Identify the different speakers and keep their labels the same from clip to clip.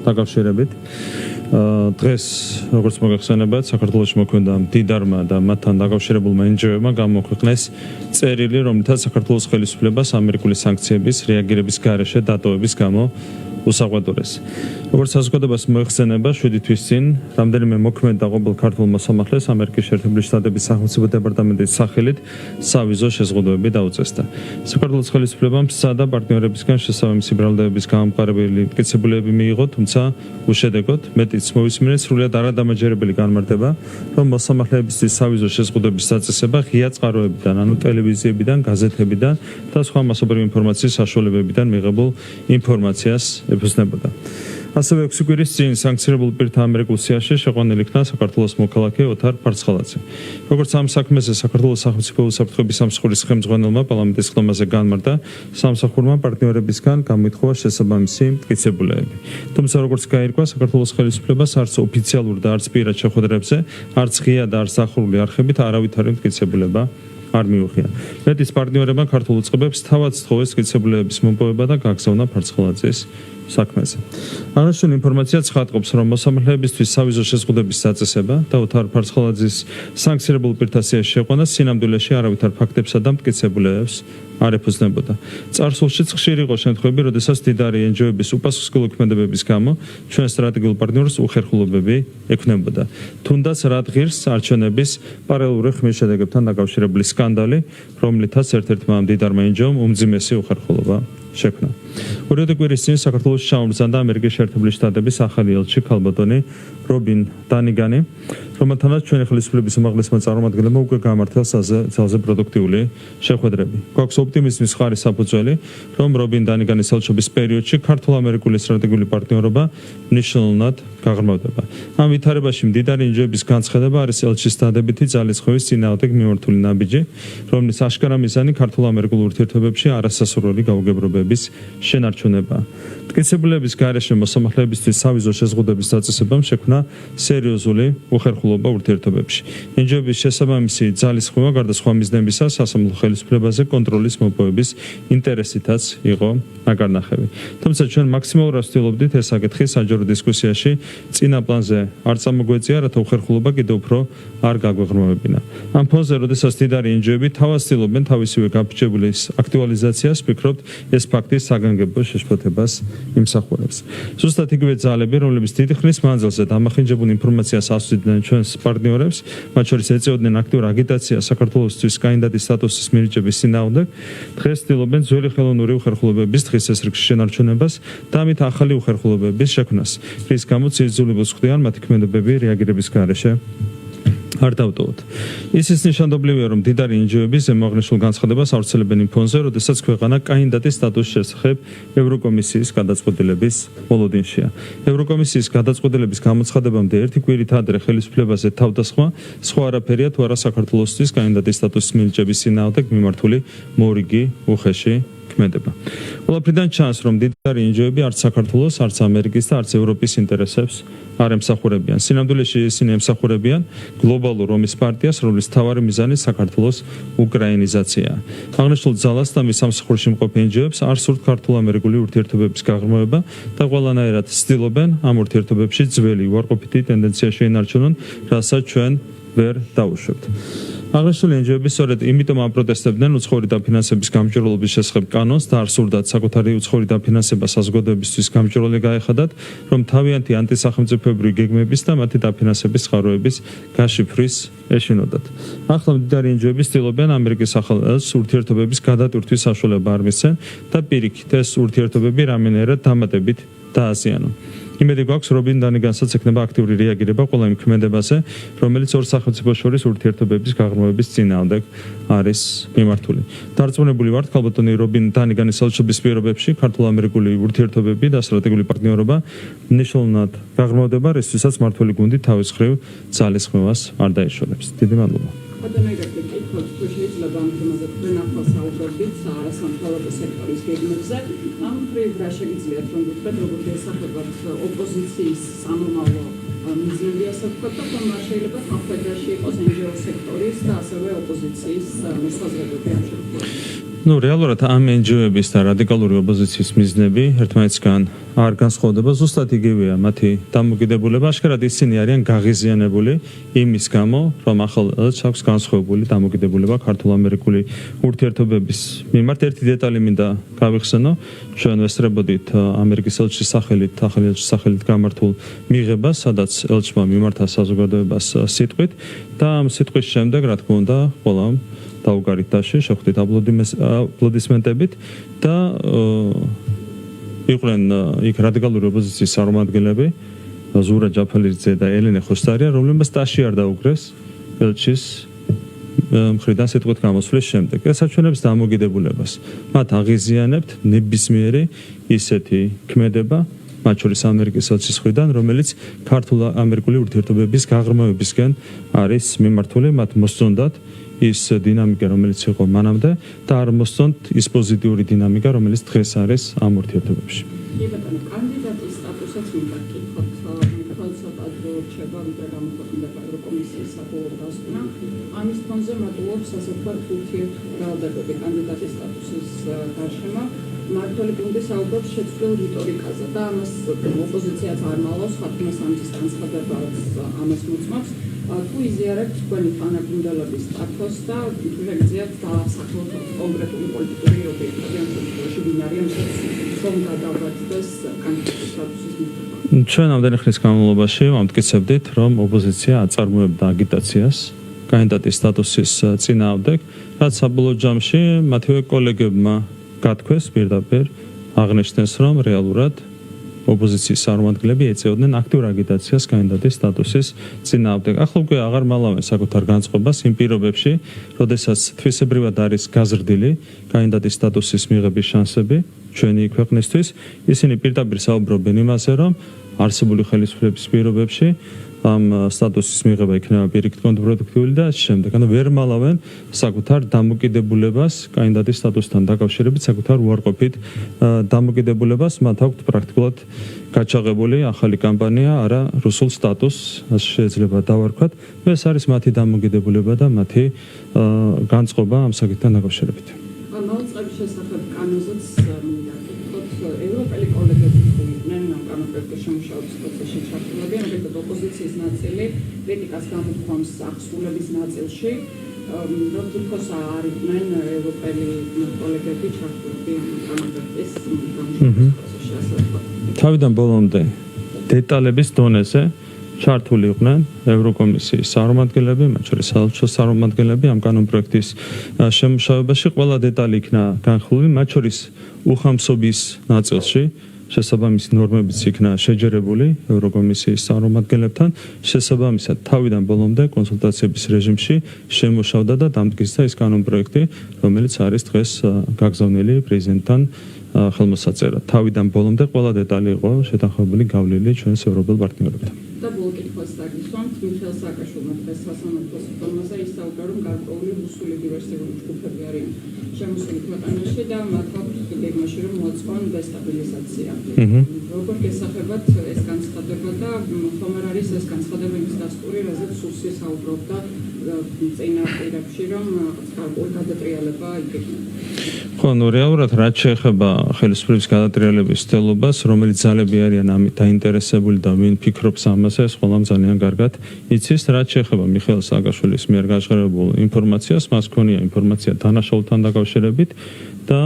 Speaker 1: დაკავშირებით. დღეს როგორც მოგეხსენებათ, საქართველოში მოქმედა მდიდარმა და მათთან დაკავშირებულმა NGO-მა გამოქვეყნეს წერილი, რომლითაც საქართველოს ხელისუფლებას ამერიკული სანქციების რეაგირების გარეშე დატოვების გამო უსაყვედურეს. როგორც საზოგადოებას მოეხსენება, 7 თვის წინ რამდენიმე მოქმედა ყოველ ქართულ მოსამართლეს ამერიკის შეერთებული შტატების სახელმწიფო დეპარტამენტის სახელით სავიზო შეზღუდვები დაუწესდა. საქართველოს ხელისუფლებამ სცადა პარტნიორებისგან შესაბამისი ბრალდებების გამყარებელი მტკიცებულებები მიიღო, თუმცა უშედეგოდ მეტიც მოვისმინეს სრულად არადამაჯერებელი განმარტება, რომ მოსამართლეებისთვის სავიზო შეზღუდვების დაწესება ღია წყაროებიდან, ანუ ტელევიზიებიდან, გაზეთებიდან და სხვა მასობრივი ინფორმაციის საშუალებებიდან მიღებულ ინფორმაციას ებრძნებოდა. ასევე 6 კვირის წინ სანქცირებულ პირთა ამერიკულ სიაში შეყვანილი იქნა საქართველოს მოქალაქე ოთარ ფარცხალაძე. როგორც ამ საქმეზე საქართველოს სახელმწიფო უსაფრთხოების სამსახურის ხელმძღვანელმა პარლამენტის ხდომაზე განმარტა, სამსახურმა პარტნიორებისგან გამოითხოვა შესაბამისი მტკიცებულებები. თუმცა როგორც გაირკვა, საქართველოს ხელისუფლებას არც ოფიციალურ და არც პირად შეხვედრებზე, არც ღია და არც ახლული არხებით არავითარი მტკიცებულება არ მიუღია. მეტის პარტნიორებმა ქართულ უწყებებს თავად სთხოვეს მტკიცებულებების მოპოვება და გაგზავნა ფარცხალაძის საქმეზე. აღნიშნული ინფორმაცია ცხადყოფს, რომ მოსამართლეებისთვის სავიზო შეზღუდვების დაწესება და ოთარ ფარცხალაძის სანქცირებულ პირთა სიაში შეყვანა სინამდვილეში არავითარ ფაქტებსა და მტკიცებულებებს არ ეფუძნებოდა. წარსულშიც ხშირი იყო შემთხვევები, როდესაც მდიდარი NGO-ების უპასუხისმგებლო ქმედებების გამო ჩვენ სტრატეგიულ პარტნიორს უხერხულობები ექნებოდა. თუნდაც რად ღირს არჩევნების პარალელური ხმისჩედეგებთან დაკავშირებული სკანდალი, რომლითაც ერთ-ერთმა მდიდარმა NGO-მ უმძიმესი უხერხულობა შექმნა. 2 კვირის წინ საქართველოში ჩამობრძანდა ამერიკის შეერთებული შტატების ახალი ელჩი ქალბატონი რობინ დანიგანი, რომელთანაც ჩვენი ხელისუფლების უმაღლესმა წარმომადგენლებმა უკვე გამართეს ძალზე პროდუქტიული შეხვედრები. გვაქვს ოპტიმიზმის ხარის საფუძველი, რომ რობინ დანიგანის ელჩობის პერიოდში ქართულ-ამერიკული სტრატეგიული პარტნიორობა მნიშვნელოვნად გაღრმავდება. ამ ვითარებაში მდიდარი NGO-ების განცხადება არის ელჩის დადებითი ძალისხმევის წინააღმდეგ მიმართული ნაბიჯი, რომლის აშკარა მიზანი ქართულ-ამერიკულ ურთიერთობებში არასასურველი გაუგებრობების შენარჩუნება. მტკიცებულების გარეშე მოსამართლეებისთვის სავიზო შეზღუდვების დაწესებამ შექმნა სერიოზული უხერხულობა ურთიერთობებში. NGO-ების შესაბამისი ძალისხმევა გარდა სხვა მიზნებისა სასამართლო ხელისუფლებაზე კონტროლის მოპოვების ინტერესითაც იყო ნაკარნახევი. თუმცა ჩვენ მაქსიმალურად ვცდილობდით ეს საკითხი საჯარო დისკუსიაში წინა პლანზე არ წამოგვეწია, რათა უხერხულობა კიდევ უფრო არ გაგვეღრმავებინა. ამ ფონზე, როდესაც მდიდარი NGO-ები თავად ცდილობენ თავისივე გაფრჩებულის აქტუალიზაციას, ვფიქრობთ, ეს ფაქტი საგანგებო შეშფოთებას იმსახურებს. ზუსტად იგივე ძალები, რომლებიც დიდი ხნის მანძილზე დამახინჯებულ ინფორმაციას ასვიდნენ ჩვენს პარტნიორებს, მათ შორის ეწეოდნენ აქტიურ აგიტაციას საქართველოსთვის კანდიდატის სტატუსის მირიჯების წინააღმდეგ, დღეს ცდილობენ ძველი ხელოვნური უხერხულობების დღის წესრიგში შენარჩუნებას და ამით ახალი უხერხულობების შექმნას, რის გამოც იძულებულს ხვდიან მათი ქმედებები რეაგირების გარეშე არ დავტოვოთ. ისიც ნიშანდობლივია, რომ მდიდარი NGO-ები ზემოაღნიშნულ განცხადებას ავრცელებენ იმ ფონზე, როდესაც ქვეყანა კანდიდატის სტატუსის შესახებ ევროკომისიის გადაწყვეტილების მოლოდინშია. ევროკომისიის გადაწყვეტილების გამოცხადებამდე 1 კვირით ადრე ხელისუფლებაზე თავდასხმა სხვა არაფერია თუ არა საქართველოსთვის კანდიდატის სტატუსის მირიჯების წინააღმდეგ მიმართული მორიგი უხეში ქმედება. ყველაფრიდან ჩანს, რომ მდიდარი NGO-ები არც საქართველოს, არც ამერიკის და არც ევროპის ინტერესებს არ ემსახურებიან. სინამდვილეში ისინი ემსახურებიან გლობალურ ომის პარტიას, რომლის მთავარი მიზანი საქართველოს უკრაინიზაციაა. აღნიშნულ ძალას და მის სამსახურში მყოფ NGO-ებს არ სურთ ქართულ-ამერიკული ურთიერთობების გაღრმავება და ყველანაირად ცდილობენ ამ ურთიერთობებში ძველი უარყოფითი ტენდენცია შეინარჩუნონ, რასაც ჩვენ ვერ დავუშვებთ. აღნიშნული NGO-ები სწორედ იმიტომ აპროტესტებდნენ უცხოური დაფინანსების გამჭვირვალობის შესახებ კანონს და არ სურდათ საკუთარი უცხოური დაფინანსება საზოგადოებისთვის გამჭვირვალე გაეხადათ, რომ თავიანთი ანტისახელმწიფოებრივი გეგმების და მათი დაფინანსების წყაროების გაშიფვრის ეშინოდათ. ახლა მდიდარი NGO-ები ცდილობენ ამერიკის ახალ ელჩს ურთიერთობების გადატვირთვის საშუალება არ მისცენ და პირიქით ეს ურთიერთობები რამდენადაც დამატებით დააზიანონ. იმედი გვაქვს, რობინ დანიგანსაც ექნება აქტიური რეაგირება ყველა იმ ქმედებაზე, რომელიც ორ სახელმწიფოს შორის ურთიერთობების გაღრმავების წინააღმდეგ არის მიმართული. დარწმუნებული ვართ, ქალბატონი რობინ დანიგანის ელჩობის პირობებში ქართულ-ამერიკული ურთიერთობები და სტრატეგიული პარტნიორობა მნიშვნელოვნად გაღრმავდება, რისთვისაც მმართველი გუნდი თავის მხრივ ძალისხმევას არ დაიშორებს. დიდი მადლობა. შეიძლება ამ თემაზე თქვენ ახლა საუბრობთ არასამთავრობო სექტორის გეგმებზე. ამ მხრივ რა შეგიძლიათ რომ ვთქვათ, როგორც ესახებათ ოპოზიციის სამომავლო მიზნები, ასე ვთქვათ, და თუმცა შეიძლება ხალხებაში იყოს NGO სექტორის და ასევე ოპოზიციის მოსაზრებები ამ შემთხვევაში. Ну, რეალურად ამ NGO-ების და რადიკალური ოპოზიციის მიზნები ერთმანეთისგან არ განსხვავდება, ზუსტად იგივეა მათი დამოკიდებულება. Აშკარად ისინი არიან გაღიზიანებული იმის გამო, რომ ახალ ელჩს აქვს განსხვავებული დამოკიდებულება ქართულ-ამერიკული ურთიერთობების მიმართ. ერთი დეტალი მინდა გავიხსენო, ჩვენ ვესწრებოდით ამერიკის ელჩის სახელით, ახალი ელჩის სახელით გამართულ მიღებას, სადაც ელჩმა მიმართა საზოგადოებას სიტყვით და ამ სიტყვის შემდეგ, რა თქმა უნდა, ყველა დაუგარით დაში, შეხვდით აპლოდისმენტებით და იყვნენ იქ რადიკალური ოპოზიციის წარმომადგენლები, ზურა ჯაფალიძე და ელენე ხოსტარია, რომლებმაც დაში არ დაუგრეს ელჩის მხრიდან სიტყვით გამოსვლის შემდეგ. ეს აჩვენებს დამოკიდებულებას. მათ აღიზიანებთ ნებისმიერი ისეთი ქმედება, მათ შორის ამერიკის ელჩის მხრიდან, რომელიც ქართულ-ამერიკული ურთიერთობების გაღრმავებისკენ არის მიმართული, მათ მოსწონდათ ის დინამიკა, რომელიც იყო მანამდე და არ მოსწონთ ის პოზიტიური დინამიკა, რომელიც დღეს არის ამ ურთიერთობებში.
Speaker 2: კი ბატონო, კანდიდატის სტატუსიც მინდა გკითხოთ, ხელსაყრელო რჩება, ვიდრე გამოქვეყნდება ევროკომისიის საბოლოო დასკვნა. ამის ფონზე მატულობს ასე ვთქვათ ურთიერთბრალდებები კანდიდატის სტატუსის გარშემო. მართველი გუნდი საუბრობს შეცვლილ რიტორიკაზე და ამას ოპოზიციაც არ მალავს, ხათმას ამის განცხადებაც ამას მოწმობს. თუ იზიარებთ თქვენი თანაგუნდელობის სტატუსს და თუ შეგიძლიათ დაასახელოთ კონკრეტული პოლიტიკური ობიექტები ამ შემთხვევაში ვინ არის რომ გადავარდდეს კანდიდატის სტატუსის მიღება.
Speaker 1: ჩვენ ამდენი ხნის განმავლობაში ვამტკიცებდით, რომ ოპოზიცია აწარმოებდა აგიტაციას კანდიდატის სტატუსის წინააღმდეგ, რაც საბოლოო ჯამში მათივე კოლეგებმა გათქვეს პირდაპირ აღნიშნეს, რომ რეალურად ოპოზიციის წარმომადგენლები ეწეოდნენ აქტიურ აგიტაციას კანდიდატის სტატუსის წინააღმდეგ. ახლა უკვე აღარ მალავენ საკუთარ განწყობას იმ პირობებში, როდესაც თვისებრივად არის გაზრდილი კანდიდატის სტატუსის მიღების შანსები ჩვენი ქვეყნისთვის. ისინი პირდაპირ საუბრობენ იმაზე, რომ არსებული ხელისუფლების პირობებში ამ სტატუსის მიღება იქნება პირიქით კონტრპროდუქტიული და ამ შემდეგ. ანუ ვერ მალავენ საკუთარ დამოკიდებულებას კანდიდატის სტატუსთან დაკავშირებით, საკუთარ უარყოფით დამოკიდებულებას, მათ აქვთ პრაქტიკულად გაჩაღებული ახალი კამპანია, არა რუსულ სტატუსს, ასე შეიძლება დავარქვათ. ეს არის მათი დამოკიდებულება და მათი განწყობა ამ საკითხთან დაკავშირებით.
Speaker 2: მაუწყების შესახებ კანონზეც მინდა გკითხოთ, ევროპელი კოლეგები იყვნენ ამ კანონპროექტის შემუშავების პროცესში ჩართულები, ამიტომ ოპოზიციის ნაწილი კრიტიკას გამოთქვამს აღსრულების ნაწილში, რომ თითქოს არ იყვნენ ევროპელი კოლეგები ჩართულები ამ კანონპროექტის შემუშავების პროცესში, ასე ვთქვათ.
Speaker 1: თავიდან ბოლომდე დეტალების დონეზე ჩართული იყვნენ ევროკომისიის წარმომადგენლები, მათ შორის საელჩოს წარმომადგენლები ამ კანონპროექტის შემუშავებაში. ყველა დეტალი იქნა განხილული, მათ შორის უხამსობის ნაწილში შესაბამისი ნორმებიც იქნა შეჯერებული ევროკომისიის წარმომადგენლებთან. შესაბამისად, თავიდან ბოლომდე კონსულტაციების რეჟიმში შემუშავდა და დამტკიცდა ის კანონპროექტი, რომელიც არის დღეს გაგზავნილი პრეზიდენტთან ხელმოსაწერად. თავიდან ბოლომდე ყველა დეტალი იყო შეთანხმებული გავლილი ჩვენს ევროპელ პარტნიორებთან.
Speaker 2: და ბოლოკითხვას დაგისვამთ, მიხეილ სააკაშვილმა დღეს სასამართლოს ფორმაზე ისაუბრა, რომ გარკვეული რუსული დივერსიული ჯგუფები არიან შემოსული ქვეყანაში და მათ აქვს გეგმაში, რომ მოაწყონ დესტაბილიზაცია. როგორ გესახებათ ეს განცხადება და ხომ არ არის ეს განცხადება იმის დასტური, რაზეც სუსი საუბრობდა წინა პირებში, რომ გარკვეული გადატრიალება იგეგმება.
Speaker 1: ხო, ნუ რეალურად რაც შეეხება ხელისუფლების გადატრიალების ცდილობას, რომელიც ძალები არიან ამით დაინტერესებული და ვინ ფიქრობს ამაზე, ეს ყველამ ძალიან კარგად იცის. რაც შეეხება მიხეილ სააკაშვილის მიერ გაჟღერებულ ინფორმაციას, მას ჰქონია ინფორმაცია დანაშაულთან დაკავშირებით და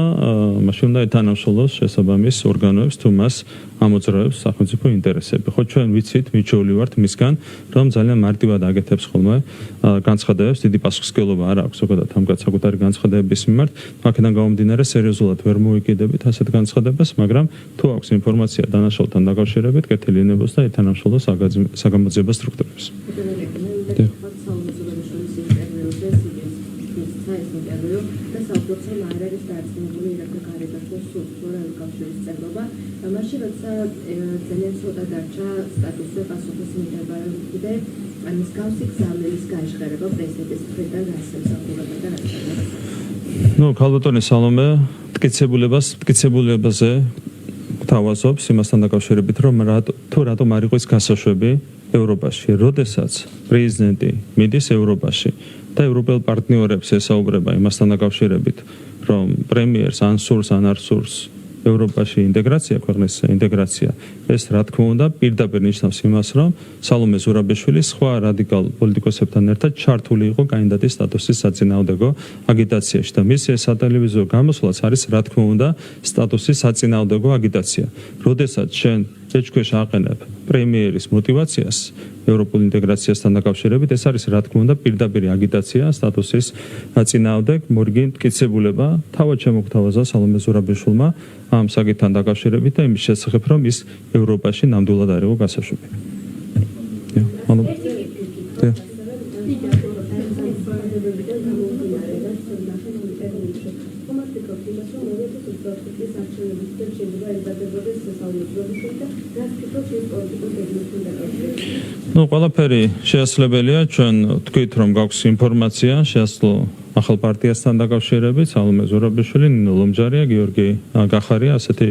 Speaker 1: მაშინ უნდა ეთანამშრომლოს შესაბამის ორგანოებს, თუ მას ამოძრავებს სახელმწიფო ინტერესები. ხო, ჩვენ ვიცით, მიჩვეული ვართ მისგან, რომ ძალიან მარტივად აკეთებს ხოლმე განცხადებებს, დიდი პასუხისმგებლობა არ აქვს ზოგადად ამ საკუთარი განცხადებების მიმართ. აქედან გამომდინარე, სერიოზულად ვერ მოვიკიდებით ასეთ განცხადებას, მაგრამ თუ აქვს ინფორმაცია დანაშაულთან დაკავშირებით, კეთილინებოს და ეთანამშრომლოს საგამოძიებო სტრუქტურებს.
Speaker 3: მაშინ როცა ძალიან ცოტა დარჩა სტატუსზე პასუხის მიღება, კიდე ამის გავსი გზავნილის გაჟღერება პრეზიდენტის მხრიდან გასამსახურებად და რაღაცა.
Speaker 1: ნუ ქალბატონი სალომე მტკიცებულებაზე გვთავაზობს იმასთან დაკავშირებით, რომ თუ რატომ არ იყო ის გასაშვები ევროპაში, როდესაც პრეზიდენტი მიდის ევროპაში და ევროპელ პარტნიორებს ესაუბრება იმასთან დაკავშირებით, რომ პრემიერს ან სურს ან არ სურს ევროპაში ინტეგრაცია, ქვეყნის ინტეგრაცია, ეს რა თქმა უნდა პირდაპირ ნიშნავს იმას, რომ სალომე ზურაბიშვილი სხვა რადიკალ პოლიტიკოსებთან ერთად ჩართული იყო კანდიდატის სტატუსის საწინააღმდეგო აგიტაციაში და მის სატელევიზიო გამოსვლაც არის რა თქმა უნდა სტატუსის საწინააღმდეგო აგიტაცია. როდესაც შენ ეჭქვეშ აყენებ პრემიერის мотивაციას ევროპულ ინტეგრაციასთან დაკავშირებით, ეს არის რა თქმა უნდა პირდაპირ აგიტაცია სტატუსის წინააღმდეგ, მორიგი მტკიცებულება თავად შემოგთავაზა სალომე ზურაბიშვილმა ამ საკითხთან დაკავშირებით და იმის შესახებ, რომ ის ევროპაში ნამდვილად არ იყო გასაშვები. Ну, ყველაფერი შეასრულებელია, ჩვენ თქვით, რომ გაქვს ინფორმაცია, შეასრულო ახალ პარტიასთან დაკავშირებით, სალომე ზურაბიშვილი, ნინო ლომჯარია, გიორგი გახარია, ასეთი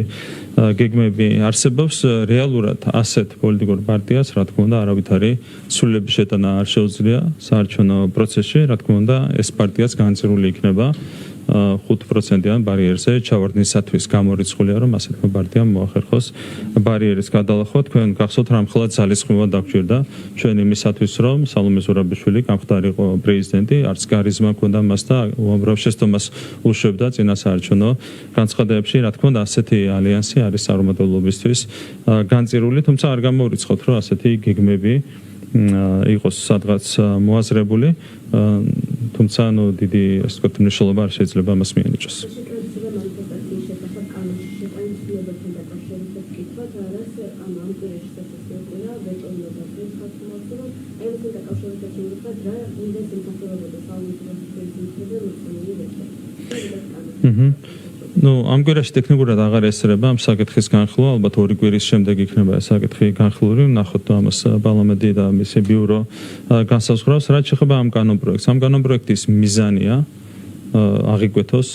Speaker 1: გეგმები არსებობს. რეალურად ასეთ პოლიტიკურ პარტიას, რა თქმა უნდა, არავითარი სულების შეტანა არ შეუძლია საარჩევნო პროცესში, რა თქმა უნდა, ეს პარტიაც განცდილი იქნება 5%-იან ბარიერზე ჩავარდნისათვის გამორიცხულია, რომ ასეთმა პარტიამ მოახერხოს ბარიერის გადალახვა. თქვენ გახსოვთ, რა მხოლოდ ძალისხმევა დაგჭირდა ჩვენ იმისათვის, რომ სალომე ზურაბიშვილი გამხდარიყო პრეზიდენტი, არც კარიზმა ჰქონდა მას და უამრავ შეცდომას უშვებდა წინა საარჩევნო განცხადებებში. რა თქმა უნდა, ასეთი ალიანსი არის წარმომადგენლობისთვის განწირული, თუმცა არ გამორიცხოთ, რომ ასეთი გეგმები იყოს სადღაც მოაზრებული, თუმცა დიდი ასე ვთქვათ მნიშვნელობა არ შეიძლება მას მიანიჭოს. Ну, ამ კვირაში ტექნიკურად აღარ ესწრება ამ საკითხის განხილვა, ალბათ 2 კვირის შემდეგ იქნება ეს საკითხი განხილული, ნახოთ ამას ბალამედი და მისი ბიურო განსაზღვრავს, რაც შეეხება ამ კანონპროექტს. ამ კანონპროექტის მიზანია აღიკვეთოს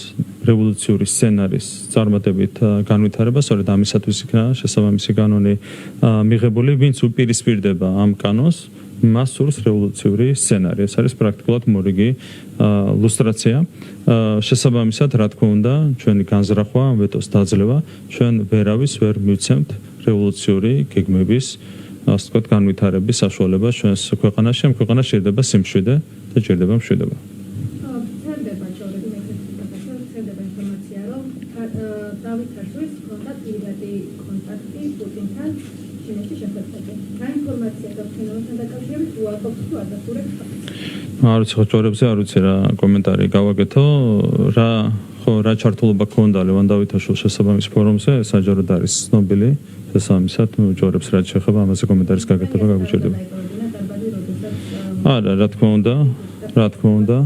Speaker 1: რევოლუციური სცენარის წარმატებით განვითარება, სწორედ ამისათვის იქნა შესაბამისი კანონი მიღებული, ვინც უპირისპირდება ამ კანონს, მას სურს რევოლუციური სცენარი. ეს არის პრაქტიკულად მორიგი ლუსტრაცია. შესაბამისად, რა თქმა უნდა, ჩვენი განზრახვა, ვეტოს დაძლევა, ჩვენ ვერავის ვერ მივცემთ რევოლუციური გეგმების, ასე ვთქვათ, განვითარების საშუალებას ჩვენს ქვეყანაში. ამ ქვეყანაში ჭირდება სიმშვიდე და ჭირდება მშვიდობა. არ ვიცი, ხოჭორებზე არ ვიცი რა კომენტარი გავაკეთო, რა ჩართულობა ქონდა ლევან დავითაშვილს შესაბამის ფორუმზე, საჯაროდ არის ცნობილი, შესაბამისად, ჯორებს რაც შეეხება ამაზე კომენტარის გაკეთება გაგუჭირდება. არა, რა თქმა უნდა,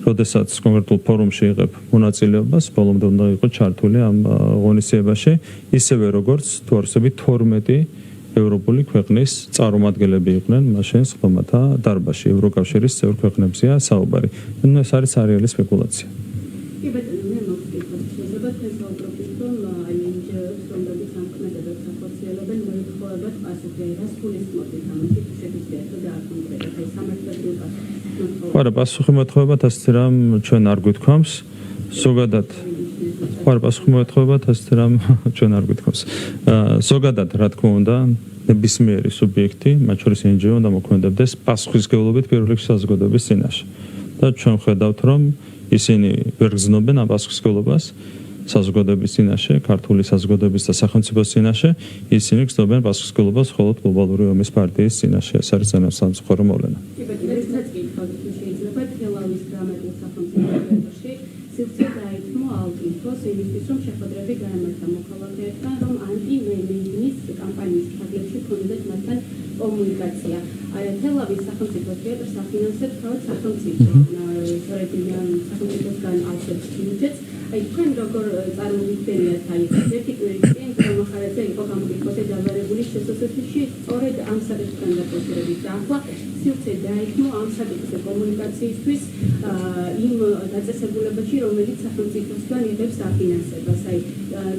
Speaker 1: როდესაც კონკრეტულ ფორუმში იღებ მონაწილეობას, ბოლომდე უნდა იყო ჩართული ამ ღონისძიებაში, ისევე როგორც თუ არ ვსები 12 ევროპული ქვეყნის წარმომადგენლები იყვნენ მაშინ სხდომათა დარბაზში, ევროკავშირის წევრ ქვეყნებზეა საუბარი. ნუ ეს არის სერიალი სპეკულაცია.
Speaker 2: კი ბატონო, მე მოგწიფოთ, შეიძლება თესაუბრობთ, რომ NGO-ს, რომლებიც ამ ქმედებებს ახორციელებენ, მოითხოვებათ პასუხისმგებლობას გულისხმობთ ამაში, თუ შეგვიძლია თუ დააკონკრეტოთ ეს სამართლებრივად.
Speaker 1: არა, პასუხი მოთხოვებათ ასეთი რამ ჩვენ არ გვითქვამს, ზოგადად არა პასუხი მოეთხოვებათ ასეთ რამ ჩვენ არ გვითხოვს. ზოგადად რა თქმა უნდა ნებისმიერი სუბიექტი, მათ შორის NGO უნდა მოქმედებდეს პასუხისმგებლობით პირველ რიგში საზოგადოების წინაშე. და ჩვენ ხედავთ, რომ ისინი ვერ გრძნობენ ამ პასუხისმგებლობას საზოგადოების წინაშე, ქართული საზოგადოების და სახელმწიფოს წინაშე, ისინი გრძნობენ პასუხისმგებლობას მხოლოდ გლობალური ომის პარტიის წინაშე. ეს არის ძალიან სამწუხარო მოვლენა.
Speaker 2: იმისთვის, რომ შეხვედრები გაემართა მოქალაქეებთან, რომ ანტი-მეიმინგის კამპანიის ფარგლებში ქონდეთ მათთან კომუნიკაცია. თელავის სახელმწიფო თეატრს ახინანსებს თავად სახელმწიფო, სწორედ სახელმწიფოსგან ავსებს ბიუჯეტს. თქვენ როგორ წარმოვიდგენიათ აი ეს ერთი კვირის წინ
Speaker 4: მახარაძე იყო გამოგიყვება დაბარებული შესაძლებლობაში სწორედ ამ საკითხთან დაკავშირებით და ახლა სივრცე დაიქმო ამ საკითხზე კომუნიკაციისთვის იმ დაწესებულებაში, რომელიც სახელმწიფოსგან იღებს დაფინანსებას. აი,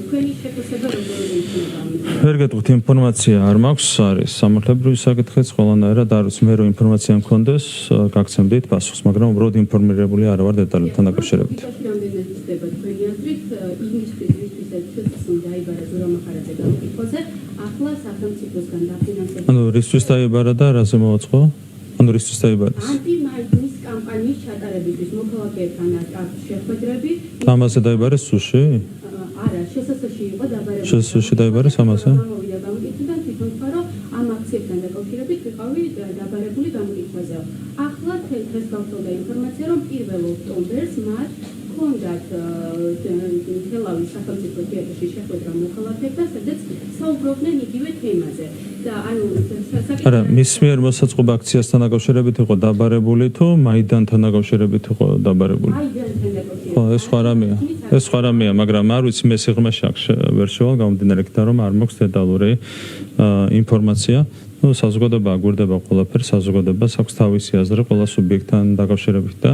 Speaker 4: თქვენი შეფასება როგორი იქნება?
Speaker 1: ვერ გეტყვით, ინფორმაცია არ მაქვს, არის სამართლებრივი საკითხიც, ყველანაირად არ ვიცი, მე რომ ინფორმაცია მქონდეს, გაგცემდით პასუხს, მაგრამ უბრალოდ ინფორმირებული არ ვარ დეტალებთან დაკავშირებით.
Speaker 4: რამდენად ხდება თქვენი აზრით იმისთვის, რისთვისაც დაიბარა ზურაბ მახარაძე გამოკითხვაზე, ახლა სახელმწიფოსგან დაფინანსება.
Speaker 1: ანუ რისთვის დაიბარა და რაზე მოაწყო? ანუ რისთვის დაიბარა?
Speaker 4: ანტიმაიდნის კამპანიის ჩატარებისთვის მოქალაქეებთან შეხვედრები.
Speaker 1: ამაზე დაიბარეს სუში?
Speaker 4: არა, შესაძლოა იყო დაბარებული.
Speaker 1: შესაძლოა დაიბარეს ამაზე?
Speaker 4: გამოვიდა გამოკითხვიდან თვითონ თქვა, რომ ამ აქციებთან დაკავშირებით ვიყავი დაბარებული გამოკითხვაზე. ახლა დღეს გავხსოვდა ინფორმაცია, რომ 1 ოქტომბერს მათ ჰქონდათ თელავის სახელმწიფო თეატრში შეხვედრა მოქალაქეებთან, სადაც საუბრობდნენ იგივე თემაზე. და ანუ
Speaker 1: არა, მის მიერ მოსაწყობ აქციასთან დაკავშირებით იყო დაბარებული თუ მაიდანთან დაკავშირებით იყო დაბარებული?
Speaker 4: მაიდანთან დაკავშირებით.
Speaker 1: ხო, ეს სხვა რამეა. ეს სხვა რამეა, მაგრამ არ ვიცი, მე სიღრმეში აქ ვერ შევალ გამომდინარე იქიდან, რომ არ მაქვს დეტალური ინფორმაცია. Ну, საზოგადოება აგვირდება ყველაფერს, საზოგადოებას აქვს თავისი აზრი ყველა სუბიექტთან დაკავშირებით და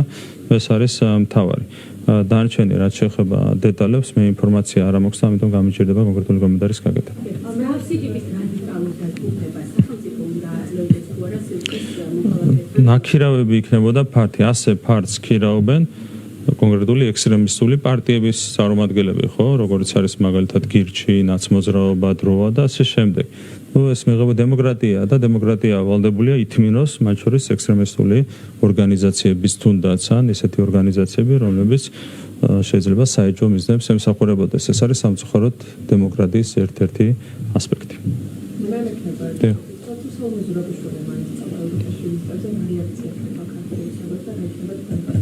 Speaker 1: ეს არის მთავარი. დანარჩენი რაც შეეხება დეტალებს, მე ინფორმაცია არ მაქვს, ამიტომ გამიჭირდება კონკრეტული კომენტარის გაკეთება.
Speaker 4: მსგავსი ტიპის რადიკალურ დაჯგუფებას სახელმწიფო უნდა აძლევდეს თუ არა სივრცის მოქალაქეებთან?
Speaker 1: ნაქირავები იქნებოდა ფართი, ასე ფართს ქირავენ კონკრეტული ექსტრემისტული პარტიების წარმომადგენლები, ხო, როგორც არის მაგალითად გირჩი, ნაცმოძრაობა, დროა და ასე შემდეგ. Ну, ეს მიღება დემოკრატია და დემოკრატია ვალდებულია ითმინოს მათ შორის ექსტრემისტული ორგანიზაციების თუნდაც ან ესეთი ორგანიზაციები, რომლებიც შეიძლება საეჭვო მიზნებს ემსახურებოდეს. ეს არის სამწუხაროდ დემოკრატიის ერთ-ერთი ასპექტი.
Speaker 2: მე მეკნება სტატუსალურ ზურაბიშვილი მაინც ევროპაში ვისწავლე რეაქცია ხდება ქართულისაგან და რჩება თქვენ.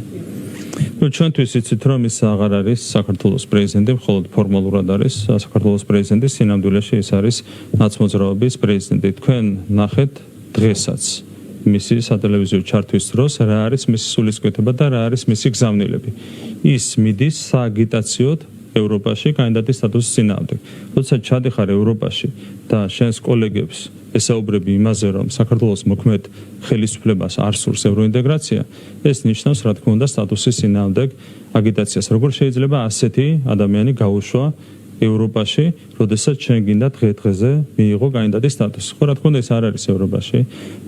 Speaker 1: Ну, ჩვენთვის იცით რომ ის აღარ არის საქართველოს პრეზიდენტი, მხოლოდ ფორმალურად არის საქართველოს პრეზიდენტი, სინამდვილეში ის არის ნაცმოძრაობის პრეზიდენტი. თქვენ ნახეთ დღესაც მისი სატელევიზიო ჩართვის დროს რა არის მისი სულისკვეთება და რა არის მისი გზავნილები. ის მიდის სააგიტაციოდ ევროპაში კანდიდატის სტატუსის წინააღმდეგ. როცა ჩადიხარ ევროპაში და შენს კოლეგებს ესაუბრები იმაზე, რომ საქართველოს მოქმედ ხელისუფლებას არ სურს ევროინტეგრაცია, ეს ნიშნავს, რა თქმა უნდა, სტატუსის წინააღმდეგ აგიტაციას. როგორ შეიძლება ასეთი ადამიანი გაუშვა ევროპაში, როდესაც ჩვენ გინდა დღე-დღეზე მიიღო კანდიდატის სტატუსი. ხო, რა თქმა უნდა, ეს არ არის ევროპაში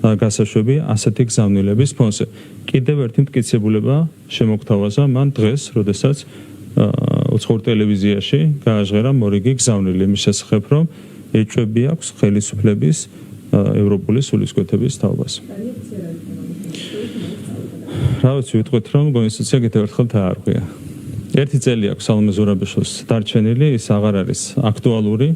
Speaker 1: გასაშვები ასეთი გზავნილების ფონზე. კიდევ ერთი მტკიცებულება შემოგთავაზა მან დღეს, როდესაც უცხოურ ტელევიზიაში გააჟღერა მორიგი გზავნილი იმის შესახებ, რომ ეჭვები აქვს ხელისუფლების ევროპული სულისკვეთების თაობას. რა ვიცი, ვიტყვით, რომ კონსტიტუცია კიდევ ერთხელ დაარღვია. ერთი წელი აქვს სალომე ზურაბიშვილს დარჩენილი, ის აღარ არის აქტუალური.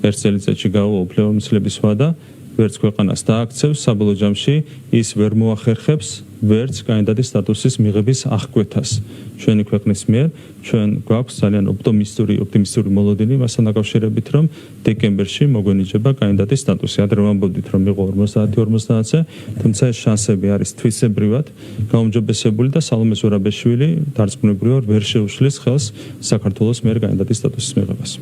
Speaker 1: ერთ წელიწადში გაუვა უფლებამოსილების ვადა, ვერც ქვეყანას დააქცევს, საბოლოო ჯამში ის ვერ მოახერხებს ვერც კანდიდატის სტატუსის მიღების აღკვეთას. ჩვენი ქვეყნის მიერ, ჩვენ გვაქვს ძალიან ოპტიმისტური მოლოდინი მასთან დაკავშირებით, რომ დეკემბერში მოგვენიჭება კანდიდატის სტატუსი. ადრე ვამბობდით, რომ იყო 50-50-ზე, თუმცა ეს შანსები არის თვისებრივად გაუმჯობესებული და სალომე ზურაბიშვილი დარწმუნებულად ვერ შეუშლის ხელს საქართველოს მიერ კანდიდატის სტატუსის მიღებას.